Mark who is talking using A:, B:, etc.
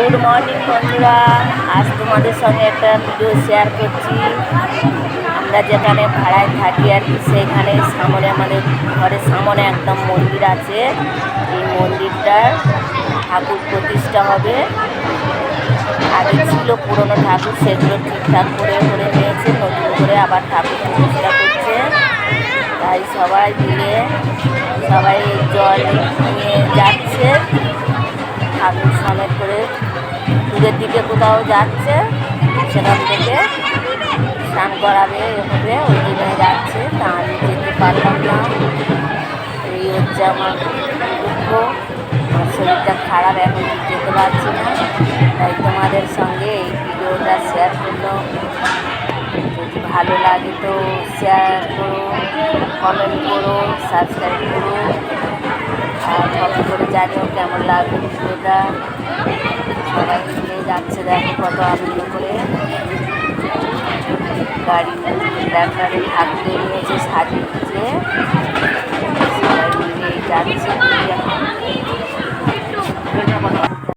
A: Good morning বন্ধুরা, আজ তোমাদের সঙ্গে একটা ভিডিও শেয়ার করছি। আমরা যেখানে ভাড়ায় থাকি আর কি, সেইখানে সামনে আমাদের ঘরের সামনে একদম মন্দির আছে। এই মন্দিরটার ঠাকুর প্রতিষ্ঠা হবে। আগে ছিল পুরনো ঠাকুর, সেগুলো ঠিকঠাক করে করে নিয়েছে, নতুন করে আবার ঠাকুর প্রতিষ্ঠা করছে। তাই সবাই মিলে সবাই জল নিয়ে যাচ্ছে, ঠাকুর সমেত করে দূরের দিকে কোথাও যাচ্ছে, সেখান থেকে স্নান করাবে এভাবে ওই জন্য যাচ্ছে। তা আমি যেতে পারলাম না, এই হচ্ছে আমার দুঃখ। আমার শরীরটা খারাপ, এখন যেতে পারছি না, তাই তোমাদের সঙ্গে এই ভিডিওটা শেয়ার করলো। যদি ভালো লাগে তো শেয়ার করো, কমেন্ট করো, সাবস্ক্রাইব করো, আর কমেন্ট করে জানিও কেমন লাগবে ভিডিওটা। সবাই মিলে যাচ্ছে, দেখো কত আনন্দ করে। গাড়ি ট্রাক্টরে ঠাকুর নিয়েছে, সাজিয়েছে।